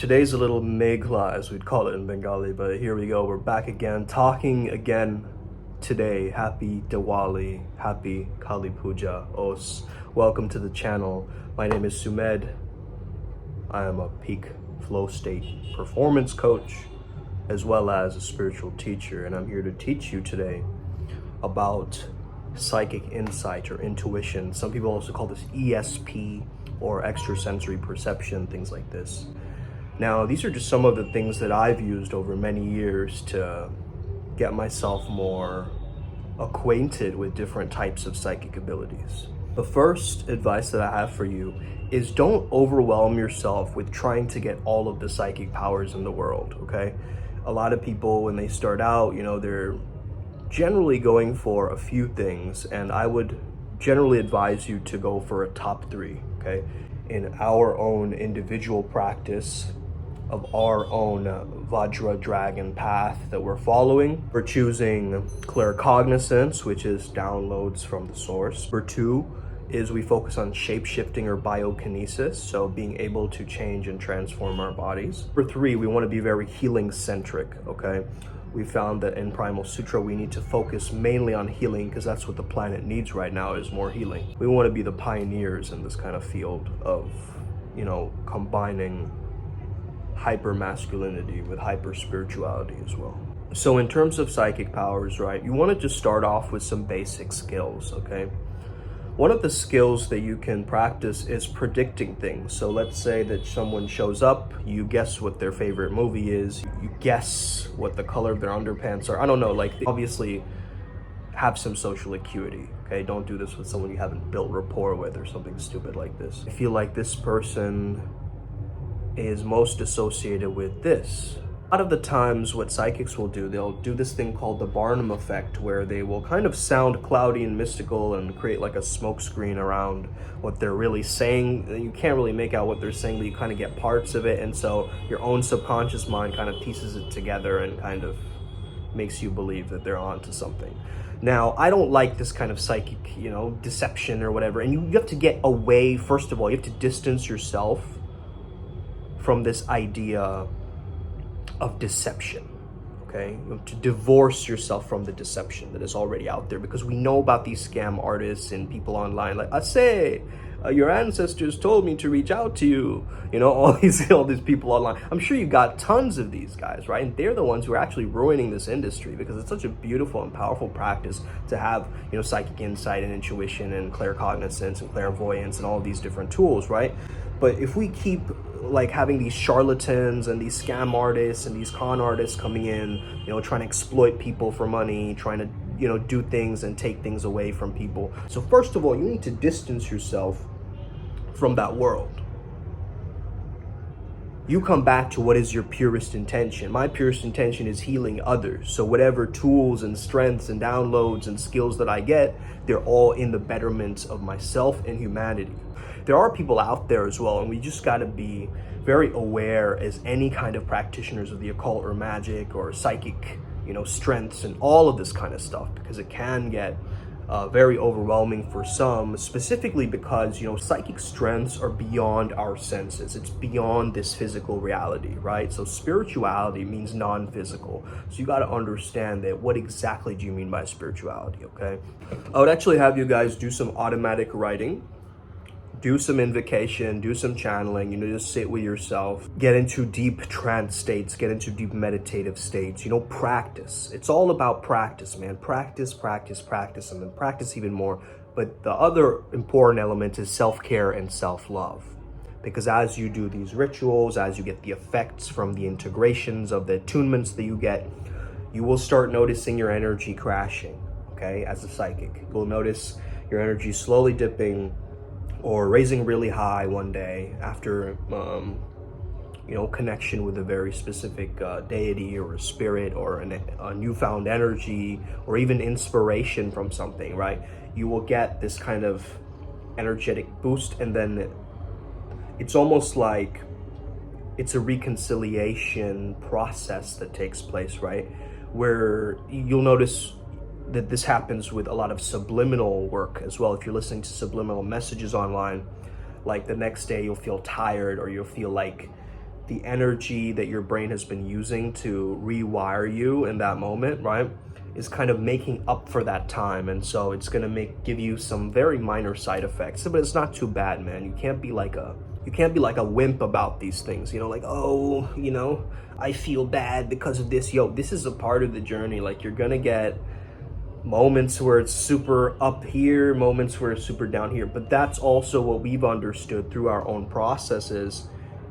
Today's a little meghla, as we'd call it in Bengali, but here we go. We're back again, talking again today. Happy Diwali, happy Kali Puja, Os. Welcome to the channel. My name is Sumed. I am a peak flow state performance coach, as well as a spiritual teacher, and I'm here to teach you today about psychic insight or intuition. Some people also call this ESP or extrasensory perception, things like this. Now, these are just some of the things that I've used over many years to get myself more acquainted with different types of psychic abilities. The first advice that I have for you is don't overwhelm yourself with trying to get all of the psychic powers in the world, okay? A lot of people, when they start out, they're generally going for a few things, and I would generally advise you to go for a top three, okay? In our own individual practice of our own Vajra dragon path that we're following, we're choosing claircognizance, which is downloads from the source. Number two is we focus on shape-shifting or biokinesis, so being able to change and transform our bodies. Number three, we want to be very healing-centric, okay? We found that in Primal Sutra, we need to focus mainly on healing because that's what the planet needs right now, is more healing. We want to be the pioneers in this kind of field of, combining hyper masculinity with hyper spirituality as well. So in terms of psychic powers, right, you want to just start off with some basic skills, okay? One of the skills that you can practice is predicting things. So let's say that someone shows up, you guess what their favorite movie is, you guess what the color of their underpants are. I don't know, obviously have some social acuity, okay? Don't do this with someone you haven't built rapport with or something stupid like this. I feel like this person is most associated with this. A lot of the times what psychics will do, they'll do this thing called the Barnum effect, where they will kind of sound cloudy and mystical and create like a smoke screen around what they're really saying. You can't really make out what they're saying, but you kind of get parts of it, and so your own subconscious mind kind of pieces it together and kind of makes you believe that they're onto something. Now, I don't like this kind of psychic, deception or whatever, and you have to get away. First of all, you have to distance yourself from this idea of deception, okay? You have to divorce yourself from the deception that is already out there, because we know about these scam artists and people online like, I say, your ancestors told me to reach out to you, all these people online. I'm sure you got tons of these guys, right? And they're the ones who are actually ruining this industry, because it's such a beautiful and powerful practice to have, psychic insight and intuition and claircognizance and clairvoyance and all of these different tools, right? But if we keep having these charlatans and these scam artists and these con artists coming in, trying to exploit people for money, trying to, do things and take things away from people. So first of all, you need to distance yourself from that world. You come back to what is your purest intention. My purest intention is healing others. So whatever tools and strengths and downloads and skills that I get, they're all in the betterment of myself and humanity. There are people out there as well, and we just got to be very aware as any kind of practitioners of the occult or magic or psychic, strengths and all of this kind of stuff, because it can get very overwhelming for some, specifically because, psychic strengths are beyond our senses. It's beyond this physical reality, right? So spirituality means non-physical. So you got to understand that. What exactly do you mean by spirituality, okay? I would actually have you guys do some automatic writing, do some invocation, do some channeling, just sit with yourself, get into deep trance states, get into deep meditative states, practice. It's all about practice, man. Practice, practice, practice, and then practice even more. But the other important element is self-care and self-love. Because as you do these rituals, as you get the effects from the integrations of the attunements that you get, you will start noticing your energy crashing, okay? As a psychic, you'll notice your energy slowly dipping or raising really high one day after, connection with a very specific deity or a spirit or a newfound energy or even inspiration from something, right? You will get this kind of energetic boost, and then it's almost like it's a reconciliation process that takes place, right? Where you'll notice that this happens with a lot of subliminal work as well. If you're listening to subliminal messages online, like the next day you'll feel tired, or you'll feel like the energy that your brain has been using to rewire you in that moment, right, is kind of making up for that time. And so it's gonna give you some very minor side effects, but it's not too bad, man. You can't be like a wimp about these things, like, oh, I feel bad because of this. Yo, this is a part of the journey. Like, you're gonna get moments where it's super up here, moments where it's super down here, but that's also what we've understood through our own processes.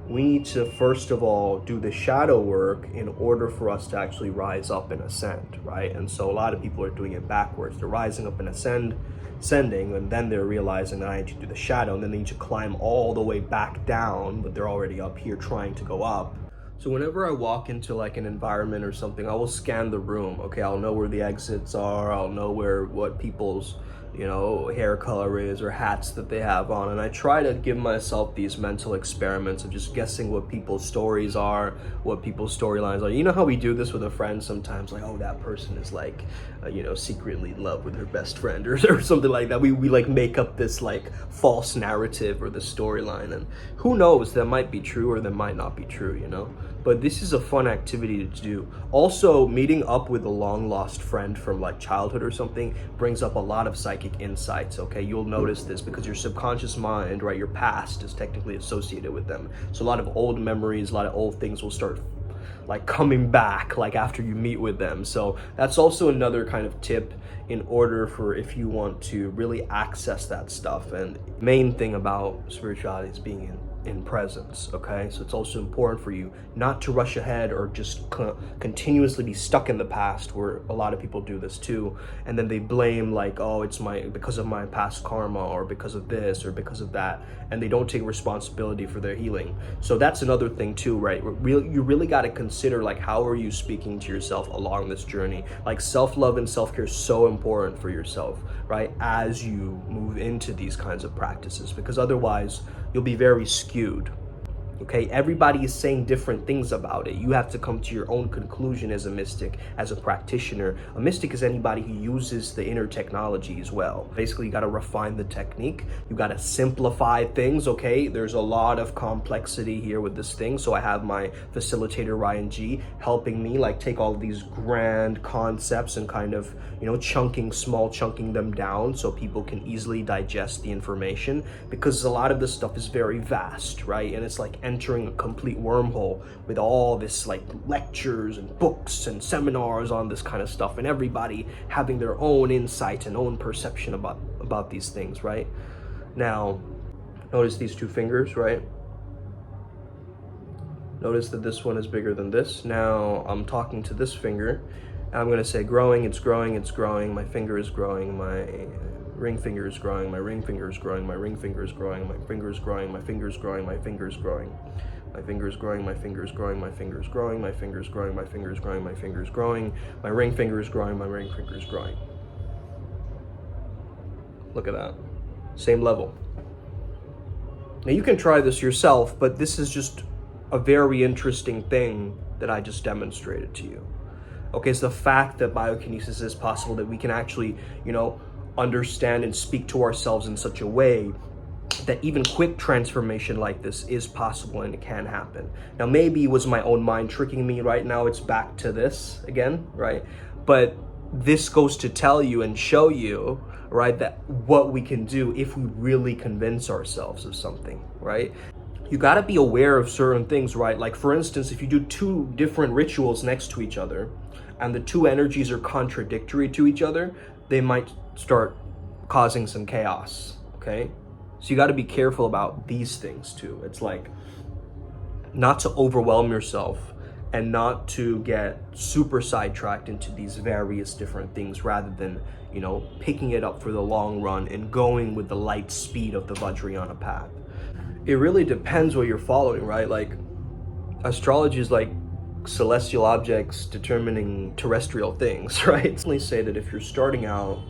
We need to first of all do the shadow work in order for us to actually rise up and ascend, right? And so a lot of people are doing it backwards. They're rising up and ascending, and then they're realizing that I need to do the shadow, and then they need to climb all the way back down, but they're already up here trying to go up. So whenever I walk into like an environment or something, I will scan the room. Okay, I'll know where the exits are. I'll know what people's, hair color is or hats that they have on. And I try to give myself these mental experiments of just guessing what people's stories are, what people's storylines are. You know how we do this with a friend sometimes, like, oh, that person is like, secretly in love with her best friend or something like that. We like make up this like false narrative or the storyline, and who knows, that might be true or that might not be true, But this is a fun activity to do. Also, meeting up with a long lost friend from like childhood or something brings up a lot of psychic insights, okay? You'll notice this because your subconscious mind, right, your past is technically associated with them. So a lot of old memories, a lot of old things will start like coming back like after you meet with them. So that's also another kind of tip in order for if you want to really access that stuff. And main thing about spirituality is being in presence, okay? So it's also important for you not to rush ahead or just continuously be stuck in the past, where a lot of people do this too, and then they blame like, oh, it's because of my past karma or because of this or because of that, and they don't take responsibility for their healing. So that's another thing too, right? You really got to consider like, how are you speaking to yourself along this journey? Like, self-love and self-care is so important for yourself, right, as you move into these kinds of practices, because otherwise you'll be very skewed. Okay, everybody is saying different things about it. You have to come to your own conclusion as a mystic, as a practitioner. A mystic is anybody who uses the inner technology as well. Basically, you got to refine the technique. You got to simplify things, okay? There's a lot of complexity here with this thing. So I have my facilitator, Ryan G, helping me like take all of these grand concepts and kind of, chunking them down so people can easily digest the information, because a lot of this stuff is very vast, right? And it's like entering a complete wormhole with all this like lectures and books and seminars on this kind of stuff, and everybody having their own insight and own perception about these things, right? Now, notice these two fingers, right? Notice that this one is bigger than this. Now I'm talking to this finger. I'm going to say growing, it's growing, it's growing. My finger is growing, my ring finger is growing, my ring finger is growing, my ring finger is growing, my finger is growing, my finger is growing, my finger is growing. My finger is growing, my finger is growing, my finger is growing, my finger is growing, my finger is growing, my finger is growing, my ring finger is growing, my ring finger is growing. Look at that. Same level. Now you can try this yourself, but this is just a very interesting thing that I just demonstrated to you. Okay, so the fact that biokinesis is possible, that we can actually, understand and speak to ourselves in such a way that even quick transformation like this is possible and it can happen. Now, maybe it was my own mind tricking me. Right now, it's back to this again, right? But this goes to tell you and show you, right, that what we can do if we really convince ourselves of something, right? You got to be aware of certain things, right? Like, for instance, if you do two different rituals next to each other and the two energies are contradictory to each other, they might start causing some chaos, okay? So you got to be careful about these things too. It's like not to overwhelm yourself and not to get super sidetracked into these various different things, rather than, picking it up for the long run and going with the light speed of the Vajrayana path. It really depends what you're following, right? Like, astrology is like celestial objects determining terrestrial things, right? I definitely say that if you're starting out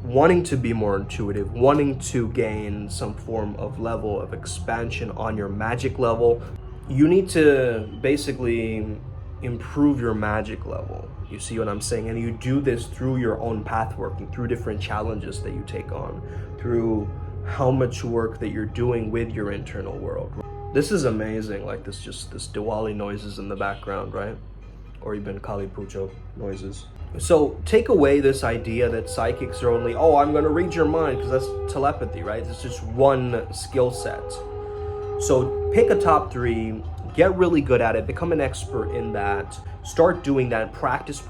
wanting to be more intuitive, wanting to gain some form of level of expansion on your magic level, you need to basically improve your magic level. You see what I'm saying? And you do this through your own path working, through different challenges that you take on, through how much work that you're doing with your internal world. This is amazing, like this Diwali noises in the background, right? Or even Kali Puja noises. So take away this idea that psychics are only, oh, I'm gonna read your mind, because that's telepathy, right? It's just one skill set. So pick a top 3, get really good at it, become an expert in that, start doing that, practice,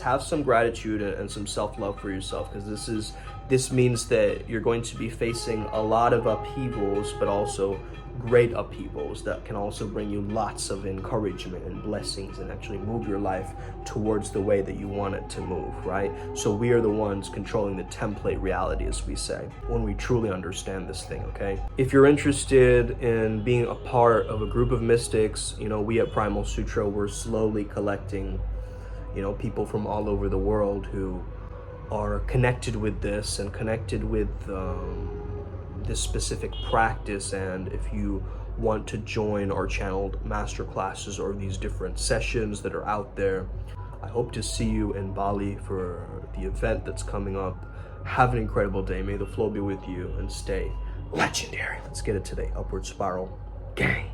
have some gratitude and some self-love for yourself, because this means that you're going to be facing a lot of upheavals, but also great upheavals that can also bring you lots of encouragement and blessings and actually move your life towards the way that you want it to move, right? So we are the ones controlling the template reality, as we say, when we truly understand this thing, okay? If you're interested in being a part of a group of mystics, we at Primal Sutra, we're slowly collecting, people from all over the world who are connected with this and connected with this specific practice. And if you want to join our channeled master classes or these different sessions that are out there, I hope to see you in Bali for the event that's coming up. Have an incredible day. May the flow be with you and stay legendary. Let's get it today. Upward Spiral Gang.